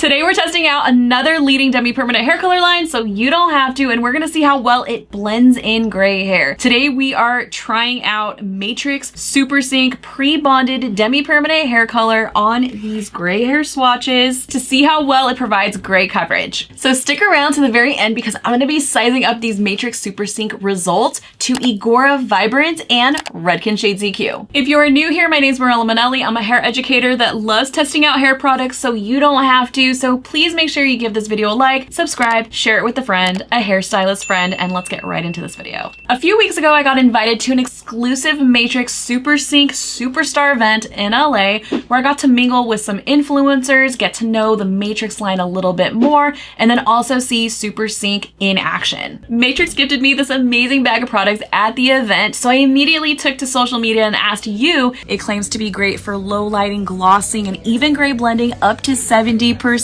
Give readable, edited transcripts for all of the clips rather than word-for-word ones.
Today we're testing out another leading Demi-Permanent hair color line so you don't have to, and we're gonna see how well it blends in gray hair. Today we are trying out Matrix Super Sync pre-bonded Demi-Permanent hair color on these gray hair swatches to see how well it provides gray coverage. So stick around to the very end because I'm gonna be sizing up these Matrix Super Sync results to Igora, Vibrance, and Redken Shades EQ. If you are new here, my name is Mirella Manelli. I'm a hair educator that loves testing out hair products so you don't have to. So please make sure you give this video a like, subscribe, share it with a friend, a hairstylist friend, and let's get right into this video. A few weeks ago, I got invited to an exclusive Matrix Super Sync Superstar event in LA where I got to mingle with some influencers, get to know the Matrix line a little bit more, and then also see Super Sync in action. Matrix gifted me this amazing bag of products at the event, so I immediately took to social media and asked you. It claims to be great for low lighting, glossing, and even gray blending up to 70%.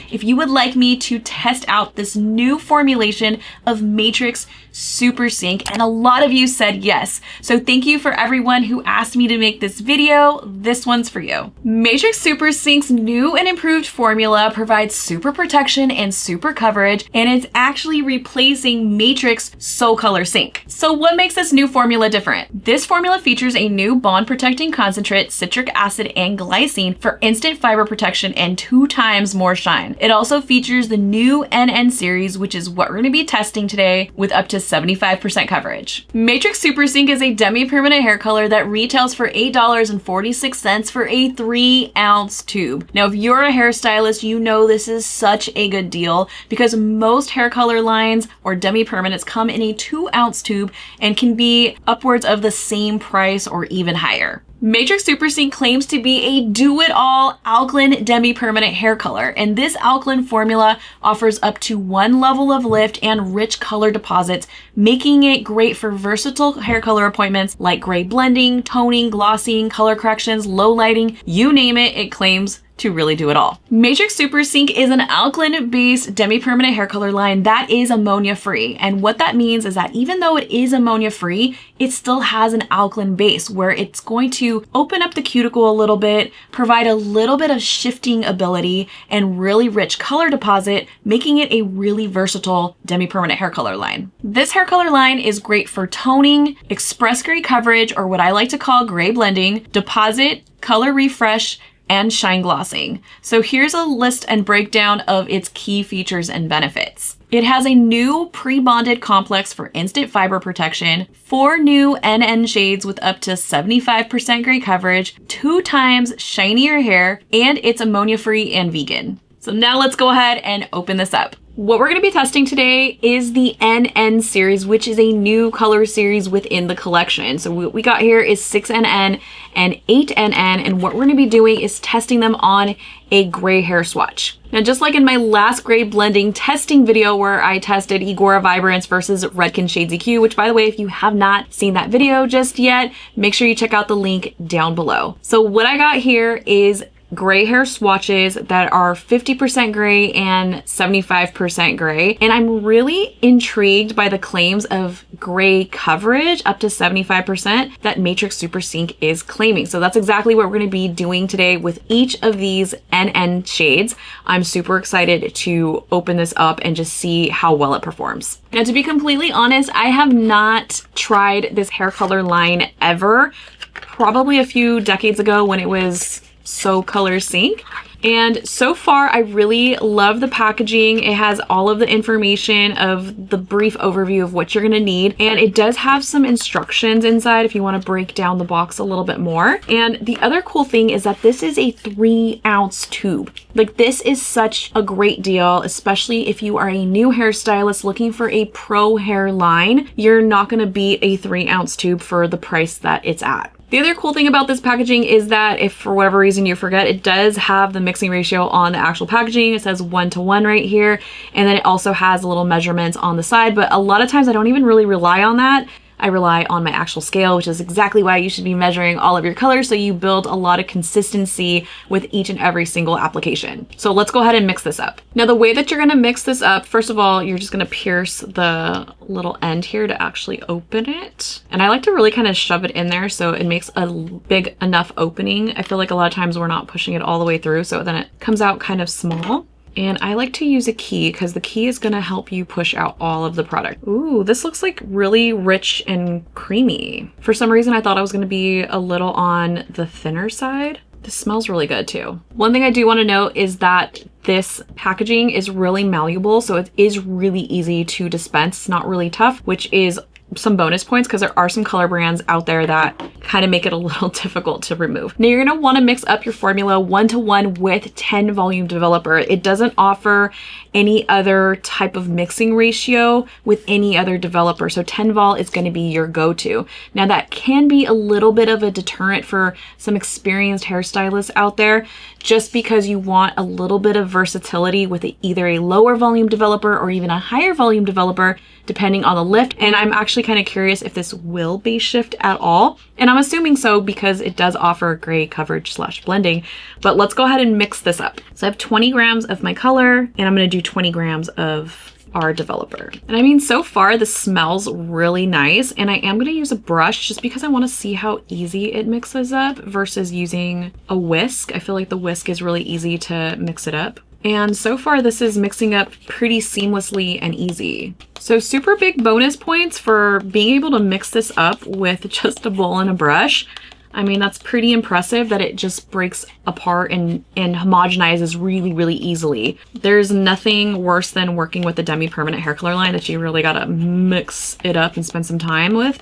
If you would like me to test out this new formulation of Matrix Super Sync, and a lot of you said yes. So thank you for everyone who asked me to make this video. This one's for you. Matrix Super Sync's new and improved formula provides super protection and super coverage, and it's actually replacing Matrix Soul Color Sync. So what makes this new formula different? This formula features a new bond protecting concentrate, citric acid, and glycine for instant fiber protection and 2 times more shine. It also features the new NN series, which is what we're going to be testing today, with up to 75% coverage. Matrix Super Sync is a demi-permanent hair color that retails for $8.46 for a 3-ounce tube. Now, if you're a hairstylist, you know this is such a good deal because most hair color lines or demi-permanents come in a 2-ounce tube and can be upwards of the same price or even higher. Matrix Super Sync claims to be a do-it-all alkaline demi-permanent hair color, and this alkaline formula offers up to 1 level of lift and rich color deposits, making it great for versatile hair color appointments like gray blending, toning, glossing, color corrections, low lighting, you name it, it claims to really do it all. Matrix Super Sync is an alkaline-based demi-permanent hair color line that is ammonia-free. And what that means is that even though it is ammonia-free, it still has an alkaline base where it's going to open up the cuticle a little bit, provide a little bit of shifting ability, and really rich color deposit, making it a really versatile demi-permanent hair color line. This hair color line is great for toning, express gray coverage, or what I like to call gray blending, deposit, color refresh, and shine glossing. So here's a list and breakdown of its key features and benefits. It has a new pre-bonded complex for instant fiber protection, 4 new NN shades with up to 75% gray coverage, 2 times shinier hair, and it's ammonia-free and vegan. So now let's go ahead and open this up. What we're going to be testing today is the NN series, which is a new color series within the collection. So what we got here is 6NN and 8NN, and what we're going to be doing is testing them on a gray hair swatch. Now, just like in my last gray blending testing video where I tested Igora Vibrance versus Redken Shades EQ, which by the way, if you have not seen that video just yet, make sure you check out the link down below. So what I got here is gray hair swatches that are 50% gray and 75% gray. And I'm really intrigued by the claims of gray coverage up to 75% that Matrix Super Sync is claiming. So that's exactly what we're going to be doing today with each of these NN shades. I'm super excited to open this up and just see how well it performs. Now, to be completely honest, I have not tried this hair color line ever. Probably a few decades ago when it was So Color Sync. And so far, I really love the packaging. It has all of the information of the brief overview of what you're gonna need. And it does have some instructions inside if you wanna break down the box a little bit more. And the other cool thing is that this is a 3-ounce tube. Like, this is such a great deal, especially if you are a new hairstylist looking for a pro hair line. You're not gonna beat a 3-ounce tube for the price that it's at. The other cool thing about this packaging is that if for whatever reason you forget, it does have the mixing ratio on the actual packaging. It says 1:1 right here. And then it also has little measurements on the side, but a lot of times I don't even really rely on that. I rely on my actual scale, which is exactly why you should be measuring all of your colors so you build a lot of consistency with each and every single application. So let's go ahead and mix this up. Now, the way that you're gonna mix this up, first of all, you're just gonna pierce the little end here to actually open it. And I like to really kind of shove it in there so it makes a big enough opening. I feel like a lot of times we're not pushing it all the way through, so then it comes out kind of small. And I like to use a key because the key is gonna help you push out all of the product. Ooh, this looks like really rich and creamy. For some reason, I thought I was gonna be a little on the thinner side. This smells really good too. One thing I do wanna note is that this packaging is really malleable, so it is really easy to dispense. It's not really tough, which is some bonus points because there are some color brands out there that kind of make it a little difficult to remove. Now you're gonna wanna mix up your formula 1-to-1 with 10 volume developer. It doesn't offer any other type of mixing ratio with any other developer. So 10 vol is gonna be your go-to. Now that can be a little bit of a deterrent for some experienced hairstylists out there, just because you want a little bit of versatility with either a lower volume developer or even a higher volume developer, depending on the lift. And I'm actually kind of curious if this will base shift at all. And I'm assuming so because it does offer gray coverage / blending, but let's go ahead and mix this up. So I have 20 grams of my color and I'm gonna do 20 grams of our developer. And I mean, so far this smells really nice, and I am gonna use a brush just because I wanna see how easy it mixes up versus using a whisk. I feel like the whisk is really easy to mix it up. And so far this is mixing up pretty seamlessly and easy. So super big bonus points for being able to mix this up with just a bowl and a brush. I mean, that's pretty impressive that it just breaks apart and homogenizes really, really easily. There's nothing worse than working with the Demi-Permanent hair color line that you really gotta mix it up and spend some time with.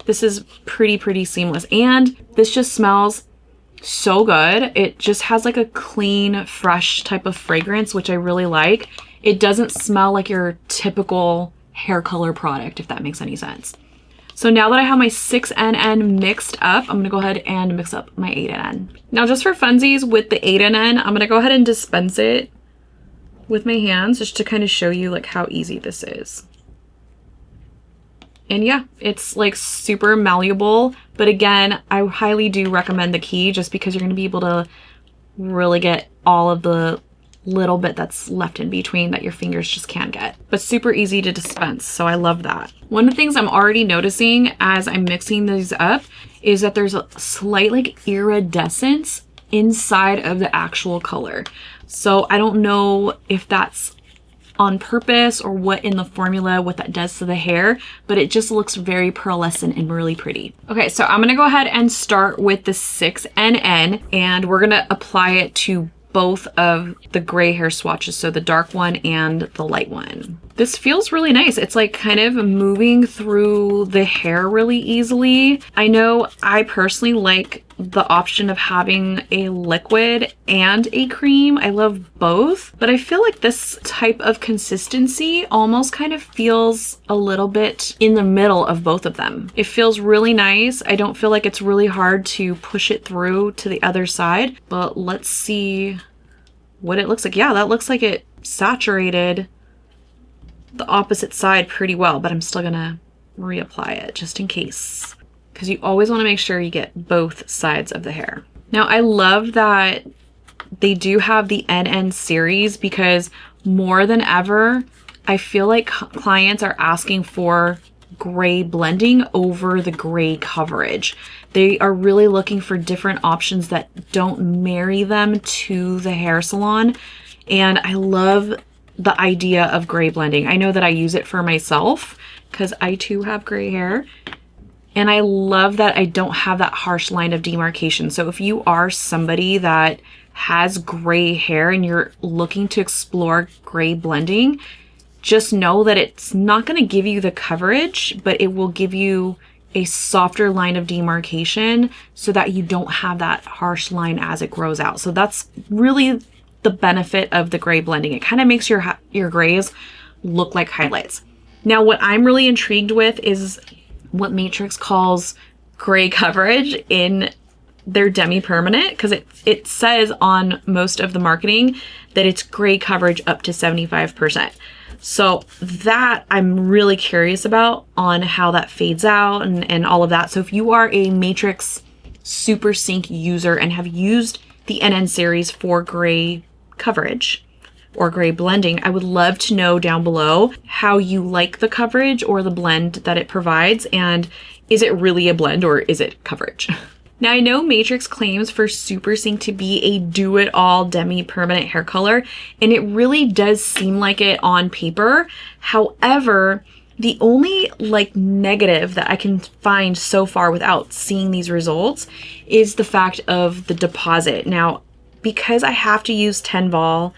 This is pretty seamless. And this just smells so good. It just has like a clean, fresh type of fragrance, which I really like. It doesn't smell like your typical hair color product, if that makes any sense. So now that I have my 6NN mixed up, I'm gonna go ahead and mix up my 8NN. Now just for funsies with the 8NN, I'm gonna go ahead and dispense it with my hands just to kind of show you like how easy this is. And yeah, it's like super malleable, but again, I highly do recommend the key just because you're gonna be able to really get all of the little bit that's left in between that your fingers just can't get, but super easy to dispense. So I love that. One of the things I'm already noticing as I'm mixing these up is that there's a slight like iridescence inside of the actual color. So I don't know if that's on purpose or what in the formula, what that does to the hair, but it just looks very pearlescent and really pretty. Okay, so I'm gonna go ahead and start with the 6NN and we're gonna apply it to both of the gray hair swatches, so the dark one and the light one. This feels really nice. It's like kind of moving through the hair really easily. I know I personally like the option of having a liquid and a cream. I love both, but I feel like this type of consistency almost kind of feels a little bit in the middle of both of them. It feels really nice. I don't feel like it's really hard to push it through to the other side, but let's see what it looks like. Yeah, that looks like it saturated the opposite side pretty well, but I'm still gonna reapply it just in case, because you always want to make sure you get both sides of the hair. Now I love that they do have the NN series because more than ever, I feel like clients are asking for gray blending over the gray coverage. They are really looking for different options that don't marry them to the hair salon. And I love the idea of gray blending. I know that I use it for myself because I too have gray hair. And I love that I don't have that harsh line of demarcation. So if you are somebody that has gray hair and you're looking to explore gray blending, just know that it's not going to give you the coverage, but it will give you a softer line of demarcation so that you don't have that harsh line as it grows out. So that's really the benefit of the gray blending. It kind of makes your grays look like highlights. Now, what I'm really intrigued with is what Matrix calls gray coverage in their Demi-Permanent, because it says on most of the marketing that it's gray coverage up to 75%. So that I'm really curious about on how that fades out and all of that. So if you are a Matrix Super Sync user and have used the NN series for gray coverage or gray blending, I would love to know down below how you like the coverage or the blend that it provides, and is it really a blend or is it coverage? Now I know Matrix claims for Super Sync to be a do-it-all demi-permanent hair color, and it really does seem like it on paper. However, the only negative that I can find so far without seeing these results is the fact of the deposit. Now, because I have to use 10 vol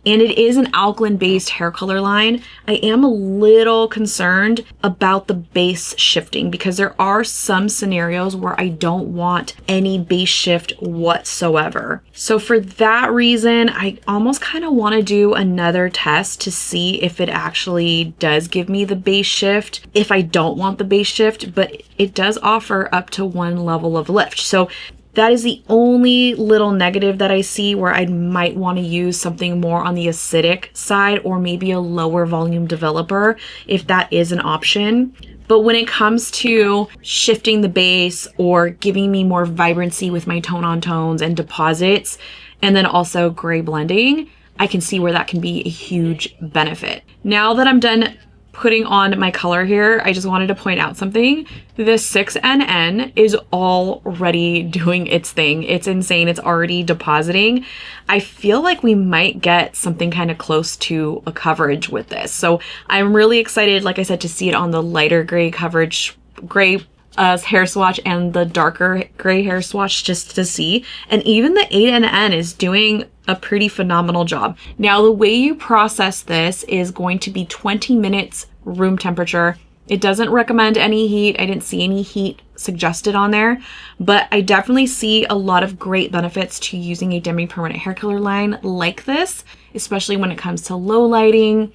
and it is an alkaline-based hair color line, I am a little concerned about the base shifting because there are some scenarios where I don't want any base shift whatsoever. So for that reason, I almost kind of want to do another test to see if it actually does give me the base shift if I don't want the base shift, but it does offer up to 1 level of lift. So that is the only little negative that I see where I might want to use something more on the acidic side or maybe a lower volume developer if that is an option. But when it comes to shifting the base or giving me more vibrancy with my tone-on tones and deposits, and then also gray blending, I can see where that can be a huge benefit. Now that I'm done putting on my color here, I just wanted to point out something. The 6NN is already doing its thing. It's insane. It's already depositing. I feel like we might get something kind of close to a coverage with this. So I'm really excited, like I said, to see it on the lighter gray coverage, gray hair swatch and the darker gray hair swatch just to see. And even the 8NN is doing a pretty phenomenal job. Now, the way you process this is going to be 20 minutes room temperature. It doesn't recommend any heat. I didn't see any heat suggested on there, but I definitely see a lot of great benefits to using a demi-permanent hair color line like this, especially when it comes to low lighting,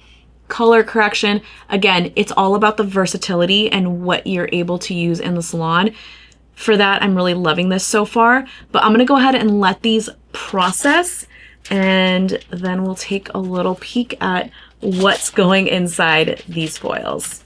color correction. Again, it's all about the versatility and what you're able to use in the salon. For that, I'm really loving this so far, but I'm gonna go ahead and let these process, and then we'll take a little peek at what's going inside these foils.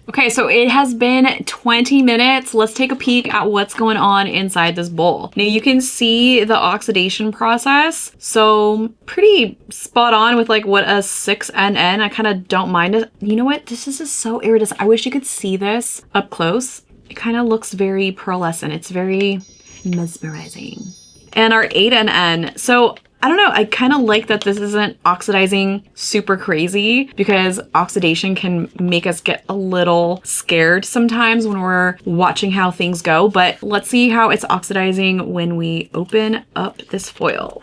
Okay, so it has been 20 minutes. Let's take a peek at what's going on inside this bowl. Now you can see the oxidation process. So pretty spot on with what a 6NN. I kind of don't mind it. You know what? This is just so iridescent. I wish you could see this up close. It kind of looks very pearlescent. It's very mesmerizing. And our 8NN. So I don't know, I kind of like that this isn't oxidizing super crazy because oxidation can make us get a little scared sometimes when we're watching how things go. But let's see how it's oxidizing when we open up this foil.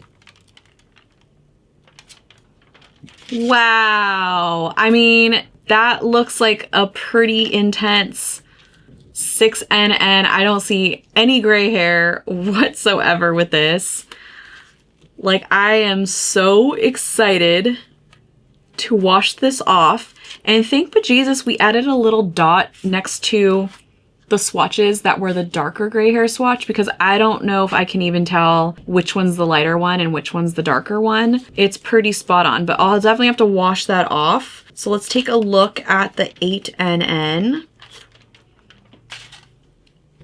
Wow. I mean, that looks like a pretty intense 6NN. I don't see any gray hair whatsoever with this. I am so excited to wash this off. And thank bejesus we added a little dot next to the swatches that were the darker gray hair swatch, because I don't know if I can even tell which one's the lighter one and which one's the darker one. It's pretty spot on, but I'll definitely have to wash that off. So let's take a look at the 8NN.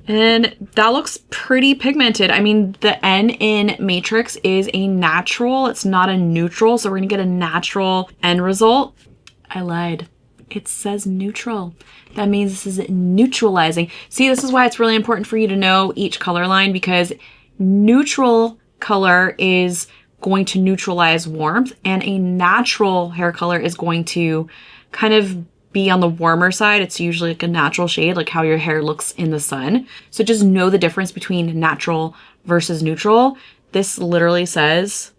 And that looks pretty pigmented. I mean, the N in Matrix is a natural. It's not a neutral. So we're gonna get a natural end result. I lied. It says neutral. That means this is neutralizing. See, this is why it's really important for you to know each color line, because neutral color is going to neutralize warmth and a natural hair color is going to kind of be on the warmer side. It's usually a natural shade, like how your hair looks in the sun. So just know the difference between natural versus neutral. This literally says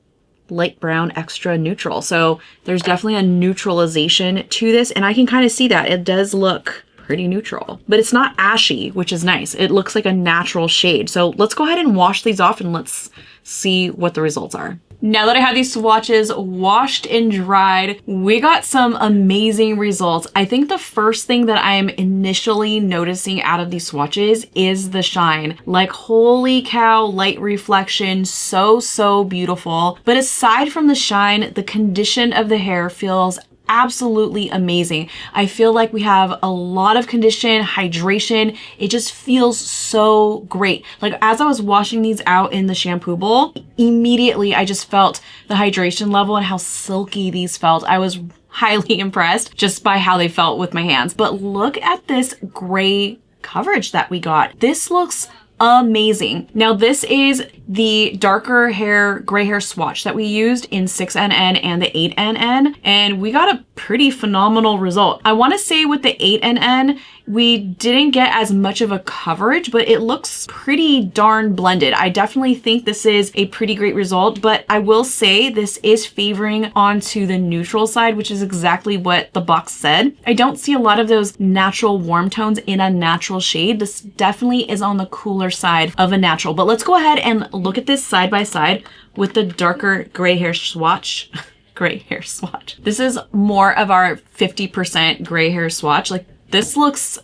light brown extra neutral. So there's definitely a neutralization to this, and I can kind of see that. It does look pretty neutral, but it's not ashy, which is nice. It looks like a natural shade. So let's go ahead and wash these off and let's see what the results are. Now that I have these swatches washed and dried, we got some amazing results. I think the first thing that I'm initially noticing out of these swatches is the shine. Holy cow, light reflection, so beautiful. But aside from the shine, the condition of the hair feels absolutely amazing. I feel like we have a lot of condition, hydration. It just feels so great. As I was washing these out in the shampoo bowl, immediately I just felt the hydration level and how silky these felt. I was highly impressed just by how they felt with my hands. But look at this gray coverage that we got. This looks amazing. Now this is the darker hair, gray hair swatch that we used in 6NN and the 8NN, and we got a pretty phenomenal result. I want to say with the 8NN, we didn't get as much of a coverage, but it looks pretty darn blended. I definitely think this is a pretty great result, but I will say this is favoring onto the neutral side, which is exactly what the box said. I don't see a lot of those natural warm tones in a natural shade. This definitely is on the cooler side of a natural, but let's go ahead and look at this side by side with the darker gray hair swatch. Gray hair swatch. This is more of our 50% gray hair swatch. Like, this looks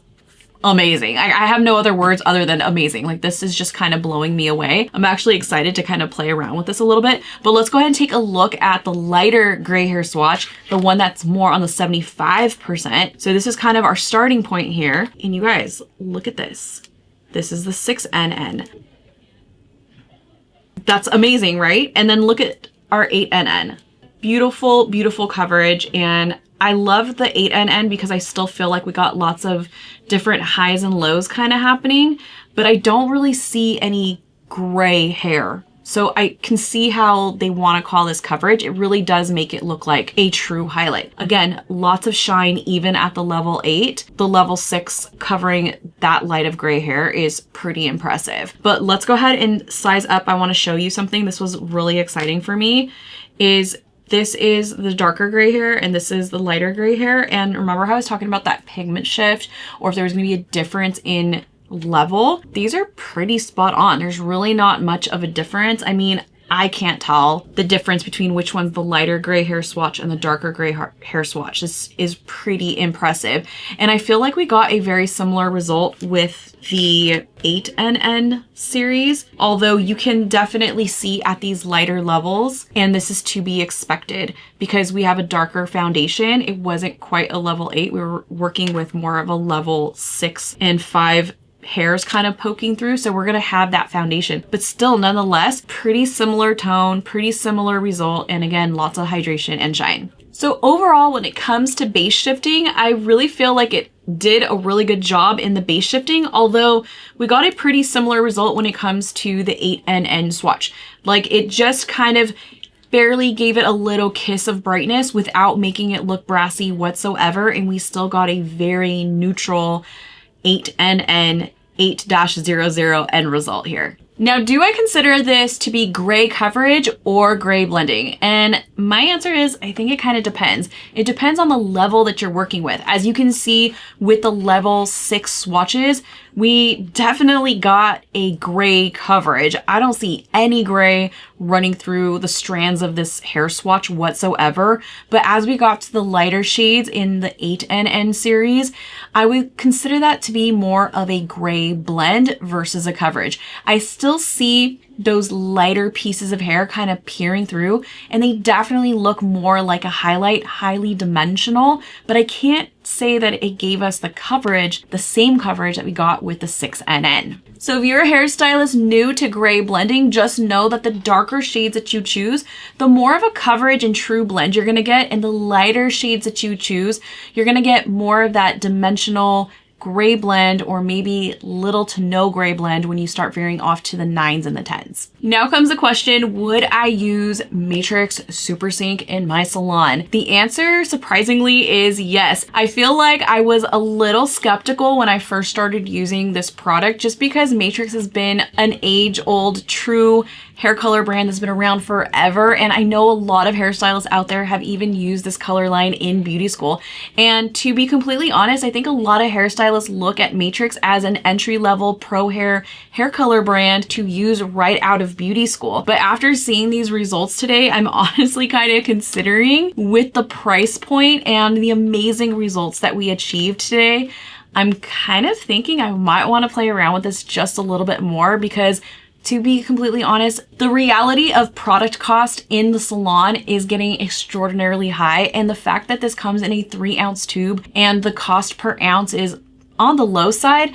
amazing. I have no other words other than amazing. Like, this is just kind of blowing me away. I'm actually excited to kind of play around with this a little bit, but let's go ahead and take a look at the lighter gray hair swatch, the one that's more on the 75%. So this is kind of our starting point here. And you guys, look at this. This is the 6NN. That's amazing, right? And then look at our 8NN. Beautiful, beautiful coverage. And I love the 8NN because I still feel like we got lots of different highs and lows kind of happening, but I don't really see any gray hair. So I can see how they want to call this coverage. It really does make it look like a true highlight. Again, lots of shine even at the level 8. The level 6 covering that light of gray hair is pretty impressive. But let's go ahead and size up. I want to show you something. This was really exciting for me. This is the darker gray hair and this is the lighter gray hair. And remember how I was talking about that pigment shift, or if there was going to be a difference in level? These are pretty spot on. There's really not much of a difference. I mean, I can't tell the difference between which one's the lighter gray hair swatch and the darker gray hair swatch. This is pretty impressive. And I feel like we got a very similar result with the 8NN series, although you can definitely see at these lighter levels, and this is to be expected because we have a darker foundation. It wasn't quite a level 8. We were working with more of a level 6 and 5 hairs kind of poking through, so we're gonna have that foundation, but still nonetheless pretty similar tone, pretty similar result, and again, lots of hydration and shine. So overall, when it comes to base shifting, I really feel like it did a really good job in the base shifting, although we got a pretty similar result when it comes to the 8NN swatch. Like, it just kind of barely gave it a little kiss of brightness without making it look brassy whatsoever, and we still got a very neutral 8NN 8-00 end result here. Now, do I consider this to be gray coverage or gray blending? And my answer is, I think it kind of depends. It depends on the level that you're working with. As you can see with the level 6 swatches, we definitely got a gray coverage. I don't see any gray running through the strands of this hair swatch whatsoever. But as we got to the lighter shades in the 8NN series, I would consider that to be more of a gray blend versus a coverage. I still see those lighter pieces of hair kind of peering through, and they definitely look more like a highlight, highly dimensional, but I can't say that it gave us the coverage, the same coverage that we got with the 6NN. So if you're a hairstylist new to gray blending, just know that the darker shades that you choose, the more of a coverage and true blend you're gonna get, and the lighter shades that you choose, you're gonna get more of that dimensional gray blend, or maybe little to no gray blend when you start veering off to the 9s and the 10s. Now comes the question, would I use Matrix Super Sync in my salon? The answer, surprisingly, is yes. I feel like I was a little skeptical when I first started using this product, just because Matrix has been an age-old, true hair color brand that's been around forever, and I know a lot of hairstylists out there have even used this color line in beauty school. And to be completely honest, I think a lot of hairstylists look at Matrix as an entry-level pro hair color brand to use right out of beauty school. But after seeing these results today, I'm honestly kind of considering, with the price point and the amazing results that we achieved today, I'm kind of thinking I might want to play around with this just a little bit more, because to be completely honest, the reality of product cost in the salon is getting extraordinarily high, and the fact that this comes in a 3-ounce tube and the cost per ounce is on the low side,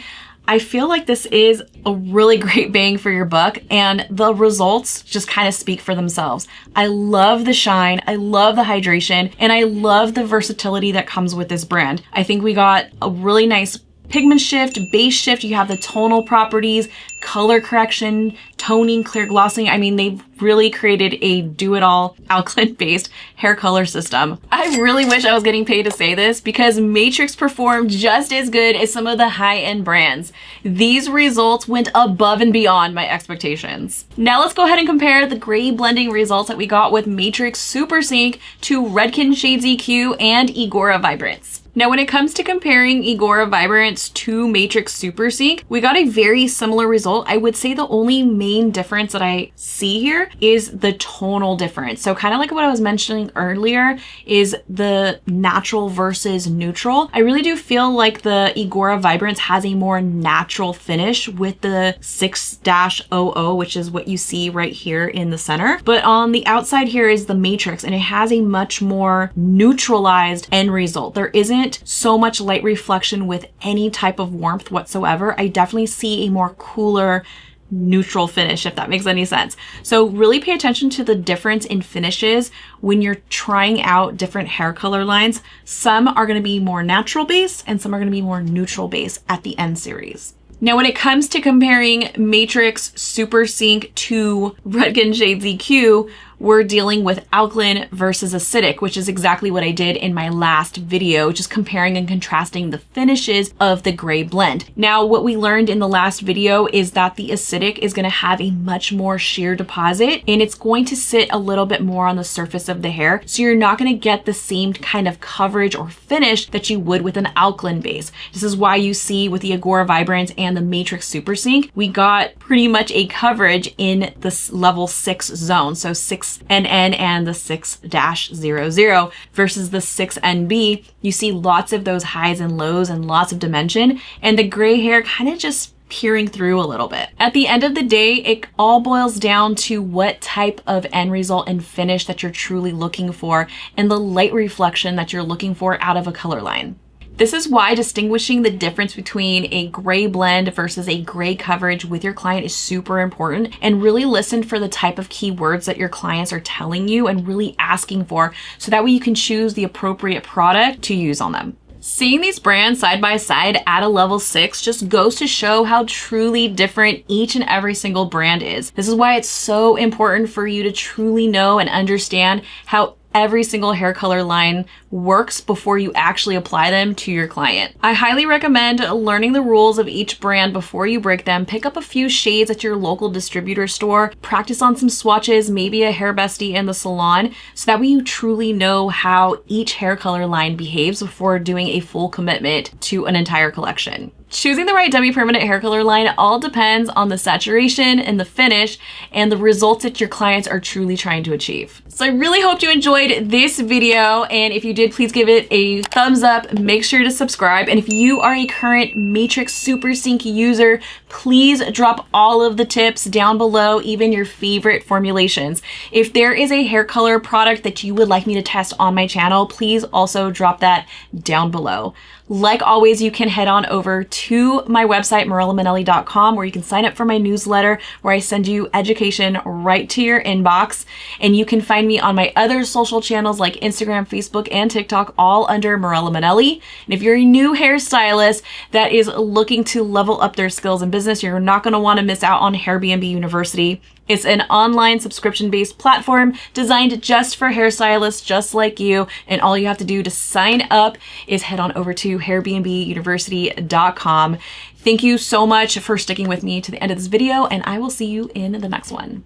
I feel like this is a really great bang for your buck, and the results just kind of speak for themselves. I love the shine, I love the hydration, and I love the versatility that comes with this brand. I think we got a really nice pigment shift, base shift, you have the tonal properties, color correction, toning, clear glossing. I mean, they've really created a do-it-all alkaline-based hair color system. I really wish I was getting paid to say this because Matrix performed just as good as some of the high-end brands. These results went above and beyond my expectations. Now let's go ahead and compare the gray blending results that we got with Matrix Super Sync to Redken Shades EQ and Igora Vibrance. Now, when it comes to comparing Igora Vibrance to Matrix Super Sync, we got a very similar result. I would say the only main difference that I see here is the tonal difference. So kind of like what I was mentioning earlier is the natural versus neutral. I really do feel like the Igora Vibrance has a more natural finish with the 6-00, which is what you see right here in the center. But on the outside here is the Matrix, and it has a much more neutralized end result. There isn't so much light reflection with any type of warmth whatsoever. I definitely see a more cooler, neutral finish, if that makes any sense. So really pay attention to the difference in finishes when you're trying out different hair color lines. Some are going to be more natural base and some are going to be more neutral base at the end series. Now, when it comes to comparing Matrix Super Sync to Redken Shades EQ, we're dealing with alkaline versus acidic, which is exactly what I did in my last video, just comparing and contrasting the finishes of the gray blend. Now, what we learned in the last video is that the acidic is going to have a much more sheer deposit, and it's going to sit a little bit more on the surface of the hair. So you're not going to get the same kind of coverage or finish that you would with an alkaline base. This is why you see with the Igora Vibrance and the Matrix Super Sync, we got pretty much a coverage in this level 6 zone. So 6NN and the 6-00 versus the 6NB. You see lots of those highs and lows and lots of dimension, and the gray hair kind of just peering through a little bit. At the end of the day, it all boils down to what type of end result and finish that you're truly looking for and the light reflection that you're looking for out of a color line. This is why distinguishing the difference between a gray blend versus a gray coverage with your client is super important, and really listen for the type of keywords that your clients are telling you and really asking for, so that way you can choose the appropriate product to use on them. Seeing these brands side by side at a level 6 just goes to show how truly different each and every single brand is. This is why it's so important for you to truly know and understand how every single hair color line works before you actually apply them to your client. I highly recommend learning the rules of each brand before you break them. Pick up a few shades at your local distributor store, practice on some swatches, maybe a hair bestie in the salon, so that way you truly know how each hair color line behaves before doing a full commitment to an entire collection. Choosing the right Demi-Permanent hair color line all depends on the saturation and the finish and the results that your clients are truly trying to achieve. So I really hope you enjoyed this video, and if you did, please give it a thumbs up. Make sure to subscribe, and if you are a current Matrix Super Sync user, please drop all of the tips down below, even your favorite formulations. If there is a hair color product that you would like me to test on my channel, please also drop that down below. Like always, you can head on over to my website, MirellaManelli.com, where you can sign up for my newsletter, where I send you education right to your inbox. And you can find me on my other social channels like Instagram, Facebook, and TikTok, all under Mirella Manelli. And if you're a new hairstylist that is looking to level up their skills in business, you're not going to want to miss out on Airbnb University. It's an online subscription-based platform designed just for hairstylists just like you, and all you have to do to sign up is head on over to airbnbuniversity.com. Thank you so much for sticking with me to the end of this video, and I will see you in the next one.